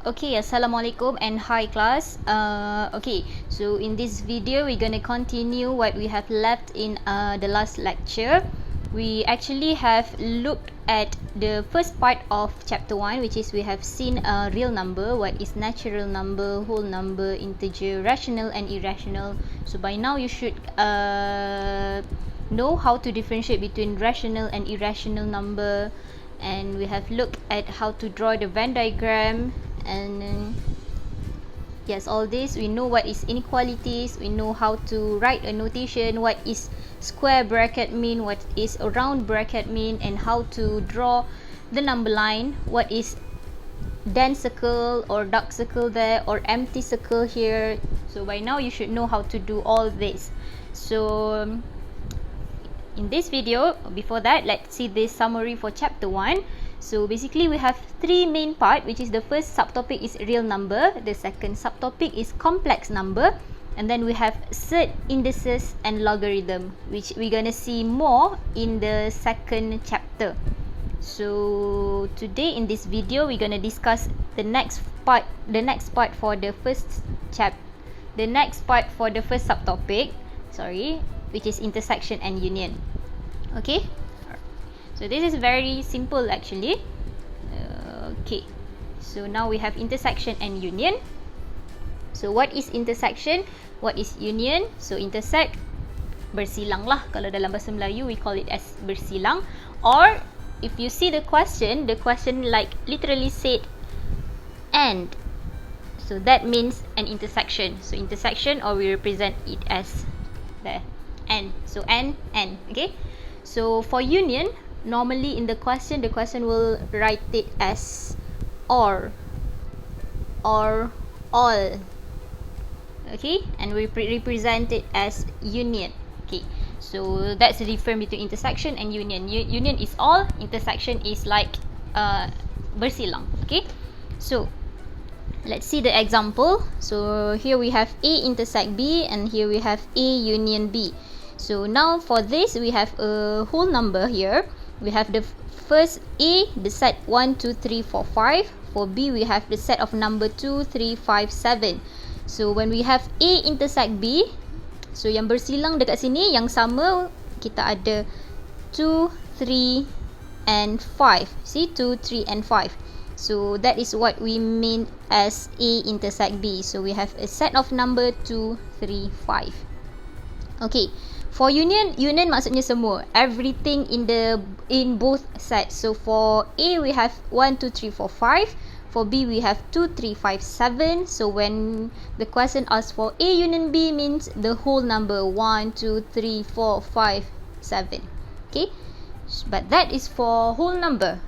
Okay, Assalamualaikum and hi class. Okay, so in this video we're gonna continue what we have left in the last lecture. We actually have looked at the first part of chapter 1, which is we have seen a real number, what is natural number, whole number, integer, rational and irrational. So by now you should know how to differentiate between rational and irrational number, and we have looked at how to draw the Venn diagram. And yes, all this we know what is inequalities, we know how to write a notation, what is square bracket mean, what is a round bracket mean, and how to draw the number line, what is dense circle or dark circle there or empty circle here. So by now you should know how to do all this. So in this video, before that, let's see this summary for chapter 1. So basically we have three main part, which is the first subtopic is real number, the second subtopic is complex number, and then we have surd indices and logarithm, which we're gonna see more in the second chapter. So today in this video we're gonna discuss the next part for the first subtopic, which is intersection and union. Okay, so this is very simple actually. Okay, so now we have intersection and union. So what is intersection, what is union? So intersect, bersilang lah, kalau dalam bahasa Melayu we call it as bersilang. Or if you see the question like literally said and, so that means an intersection. So intersection, or we represent it as there, and. So and, okay. So for union, normally in the question will write it as or all, okay, and we represent it as union. Okay, so that's the difference between intersection and union. Union is all, intersection is like bersilang. Okay, so let's see the example. So here we have A intersect B, and here we have A union B. So now for this we have a whole number here. We have the first A, the set 1, 2, 3, 4, 5. For B we have the set of number 2, 3, 5, 7. So when we have A intersect B, so yang bersilang dekat sini yang sama, kita ada 2, 3 and 5. See, 2, 3 and 5. So that is what we mean as A intersect B. So we have a set of number 2, 3, 5. Okay, for union maksudnya semua, everything in both sets. So for A we have 1, 2, 3, 4, 5. For B we have 2, 3, 5, 7. So when the question asks for A union B, means the whole number 1, 2, 3, 4, 5, 7. Okay, but that is for whole number.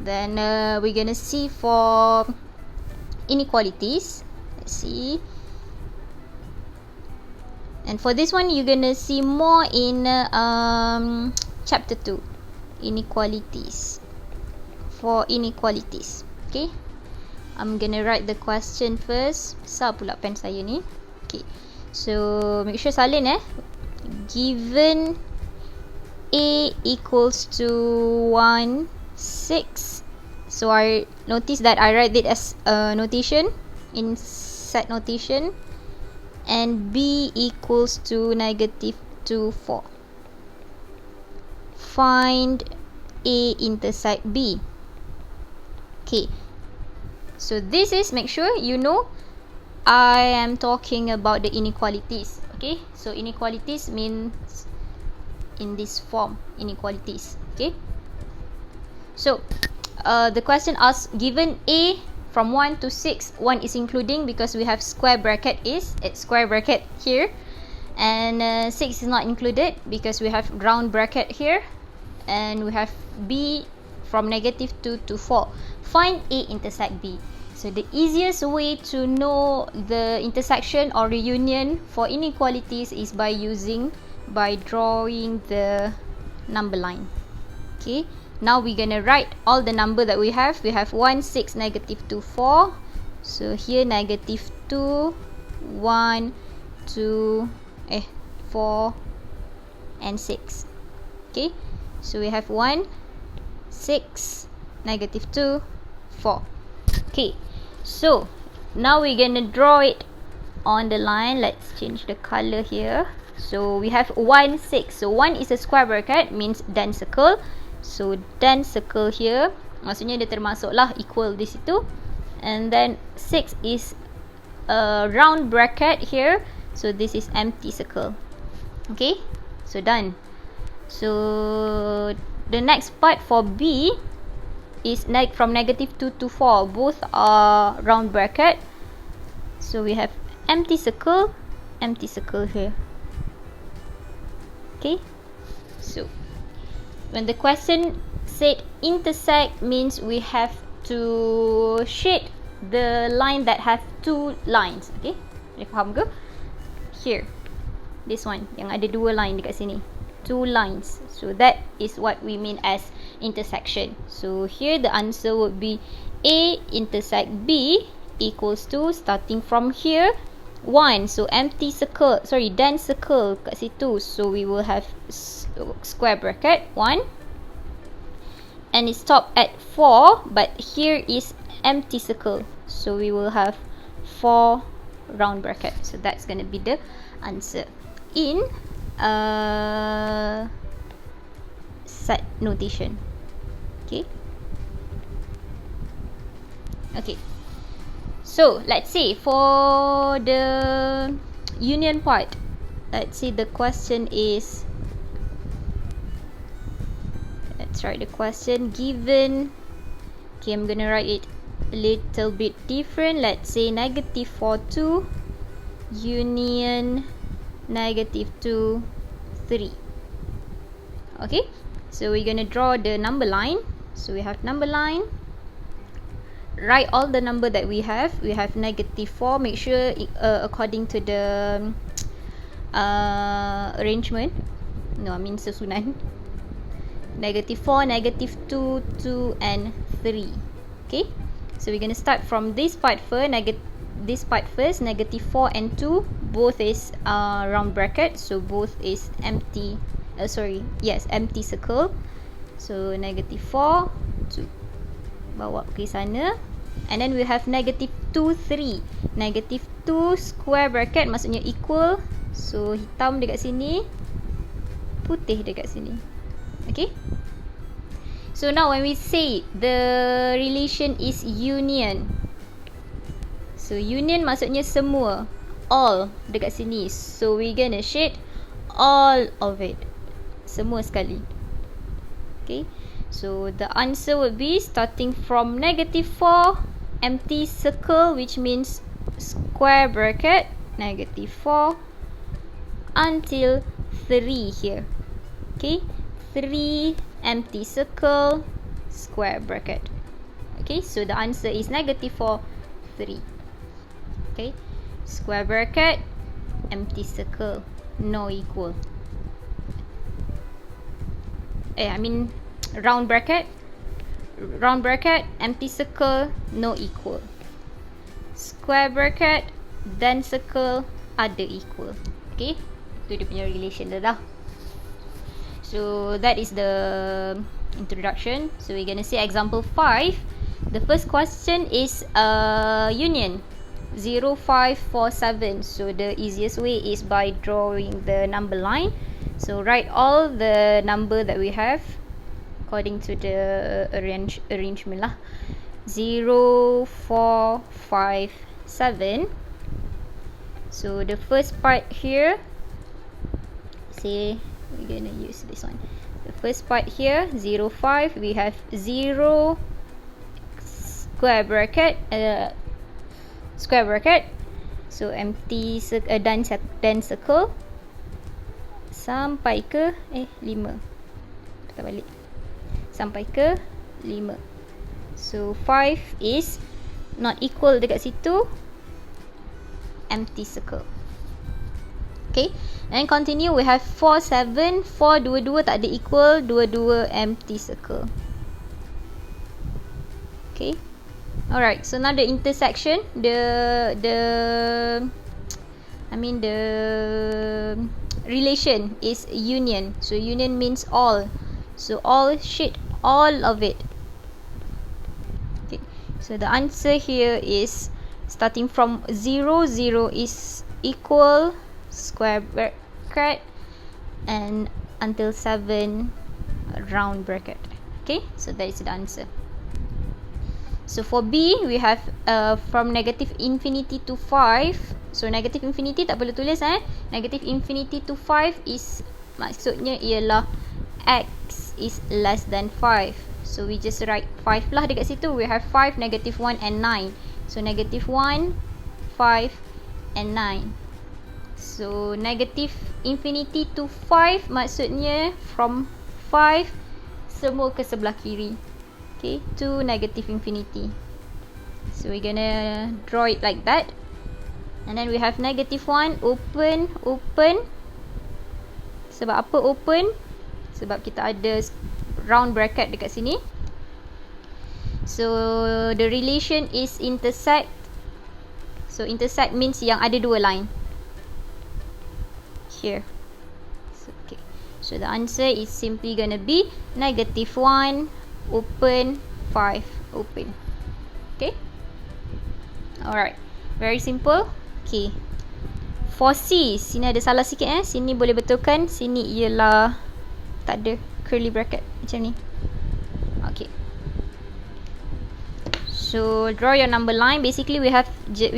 Then we're gonna see for inequalities. Let's see. And for this one you're gonna see more in chapter 2, inequalities. For inequalities, okay, I'm gonna write the question first. Besar pula pen saya ni. Okay, so make sure salin given A equals to 1, 6. So I notice that I write it as a notation in set notation, and B equals to -2, 4. Find A intersect B. Okay, so this is, make sure you know I am talking about the inequalities. Okay, so inequalities means in this form, inequalities. Okay, so the question asks, given A from 1 to 6, 1 is including because we have square bracket here, and 6 is not included because we have round bracket here, and we have B from -2 to 4. Find A intersect B. So the easiest way to know the intersection or the union for inequalities is by drawing the number line. Okay, now we're gonna write all the number that we have. We have 1, 6, -2, 4. So here -2, 1, 2, 4 and 6. Okay, so we have 1, 6, -2, 4. Okay, so now we're gonna draw it on the line. Let's change the color here. So we have 1, 6. So 1 is a square bracket, means then circle. So then circle here, maksudnya dia termasuklah equal di situ. And then 6 is a round bracket here, so this is empty circle. Okay, so done. So the next part for B is from -2 to 4. Both are round bracket, so we have empty circle here. Okay, so when the question said intersect, means we have to shade the line that have 2 lines. Okay, boleh faham ke? Here, this one yang ada 2 line dekat sini, 2 lines. So that is what we mean as intersection. So here the answer would be A intersect B equals to, starting from here, 1. So empty circle, sorry, then circle kat situ. So we will have square bracket 1, and it stop at 4, but here is empty circle, so we will have 4 round bracket. So that's going to be the answer in set notation. Okay, so let's say for the union part, let's say the question is, let's write the question given. Okay, I'm gonna write it a little bit different. Let's say -4, 2 union -2, 3. Okay, so we're gonna draw the number line. So we have number line, write all the number that we have. We have -4. Make sure according to the arrangement, no, I mean susunan. -4, -2, 2 and 3. Okay, so we're going to start from this part first. -4 and 2, both is round bracket, so both is empty. Empty circle. So -4, 2, bawa ke sana. And then we have -2, 3. -2 square bracket, maksudnya equal. So hitam dekat sini, putih dekat sini. Okay, so now when we say the relation is union, so union maksudnya semua, all dekat sini. So we gonna shade all of it, semua sekali. Okay, so the answer would be starting from -4, empty circle, which means square bracket, -4 until 3 here. Okay, 3 empty circle, square bracket. Okay, so the answer is -4, 3. Okay, square bracket, empty circle, no equal. Round bracket, empty circle, no equal. Square bracket, then circle, ada equal. Okay, itu dia punya relation dah. So that is the introduction. So we're going to see example 5. The first question is union 0, 5, 4, 7. So the easiest way is by drawing the number line. So write all the number that we have according to the arrangement lah. 0, 4, 5, 7. So the first part here, say we're gonna use this one. The first part here, 0, 5, we have 0 square bracket, so empty dan circle sampai ke 5. Kita balik sampai ke 5. So 5 is not equal dekat situ, empty circle. Okay, and continue. We have 4, 7. 4 dua-dua tak ada equal, dua-dua empty circle. Okay, alright, so now the intersection, the relation is union. So union means all, so all shade all of it. Okay, So the answer here is starting from 0, 0 is equal square bracket and until 7 round bracket. Okay, so that is the answer. So for B, we have from negative infinity to 5. So negative infinity tak perlu tulis Negative infinity to 5 is maksudnya ialah x is less than 5. So we just write 5 lah dekat situ. We have 5, negative 1 and 9. So negative 1, 5 and 9. So negative infinity to 5 maksudnya from 5 semua ke sebelah kiri. Okay, to negative infinity. So we're gonna draw it like that. And then we have negative 1, open, open. Sebab apa open? Sebab kita ada round bracket dekat sini. So the relation is intersect. So intersect means yang ada dua line. Here. So, okay. So the answer is simply gonna be negative 1, open, 5, open. Okay. Alright. Very simple. Okay. For C, sini ada salah sikit Sini boleh betulkan. Sini ialah tak ada curly bracket macam ni. Okay. So draw your number line. Basically we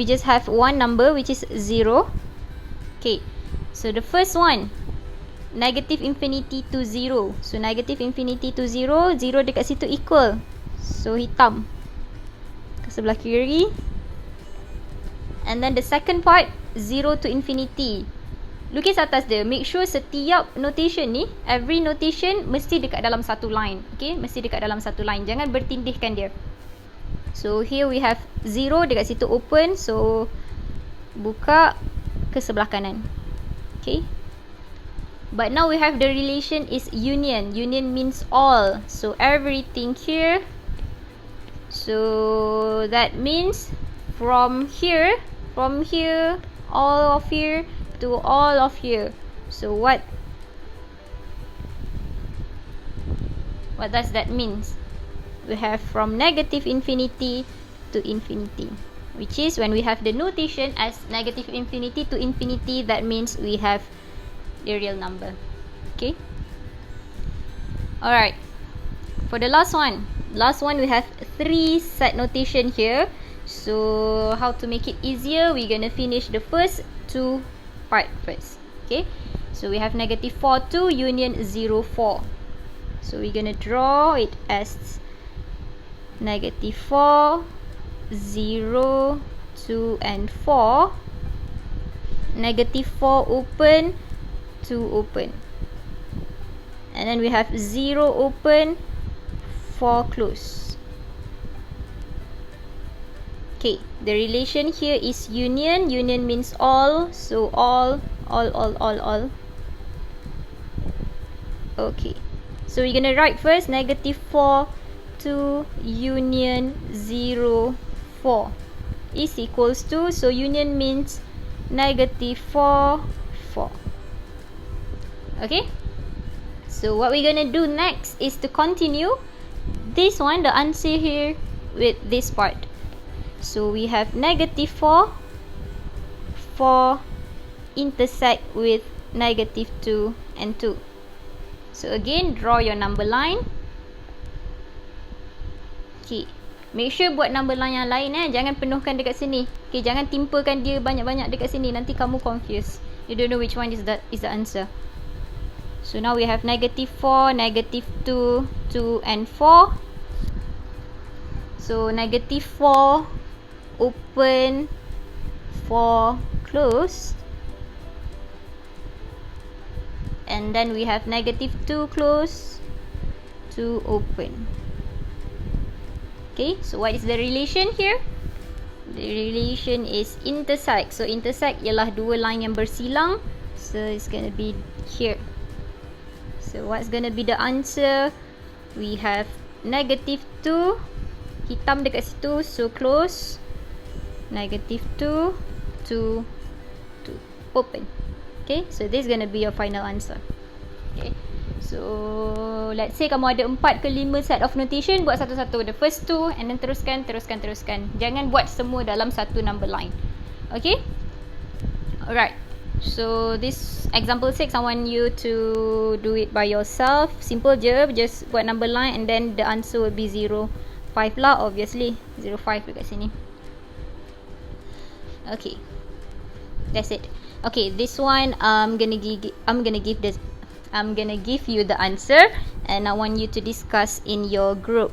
just have one number which is 0. Okay. So the first one, negative infinity to 0. So negative infinity to 0, 0 dekat situ equal. So hitam ke sebelah kiri. And then the second part, 0 to infinity. Lukis atas dia. Make sure setiap notation ni, every notation mesti dekat dalam satu line. Okay, mesti dekat dalam satu line. Jangan bertindihkan dia. So here we have 0 dekat situ open. So buka ke sebelah kanan. Okay. But now we have the relation is union. Union means all. So everything here. So that means from here, all of here to all of here. So what does that mean? We have from negative infinity to infinity, which is when we have the notation as negative infinity to infinity, that means we have the real number. Okay. Alright. For the last one we have 3 set notation here. So how to make it easier, we're gonna finish the first 2 part first. Okay. So we have negative 4, 2, union 0, 4. So we're gonna draw it as negative 4, 0, 2 and 4. Negative 4 open, 2 open. And then we have 0 open, 4 close. Okay, the relation here is union. Union means all. So all. Okay. So we're gonna write first negative 4, 2, union 0, 4 is equals to. So union means negative 4, 4. Okay. So what we're gonna do next is to continue this one, the answer here, with this part. So we have negative 4, 4 intersect with negative 2 and 2. So again, draw your number line. Okay. Make sure buat number line yang lain Jangan penuhkan dekat sini. Okay, jangan timpakan dia banyak-banyak dekat sini. Nanti kamu confused. You don't know which one is the answer. So now we have negative 4, negative 2, 2 and 4. So negative 4 open, 4 close. And then we have negative 2 close, 2 open. Okay, so what is the relation here? The relation is intersect. So intersect ialah dua line yang bersilang. So it's going to be here. So what's going to be the answer? We have negative 2. Hitam dekat situ. So close. Negative 2. 2. 2. Open. Okay. So this is going to be your final answer. Okay. So let's say kamu ada 4 ke 5 set of notation, buat satu-satu, the first two, and then teruskan. Jangan buat semua dalam satu number line. Okay, alright. So this example 6, I want you to do it by yourself. Simple je, just buat number line and then the answer will be 0, 5 lah, obviously 0, 5 dekat sini. Okay, that's it. Okay, this one I'm gonna give you the answer, and I want you to discuss in your group.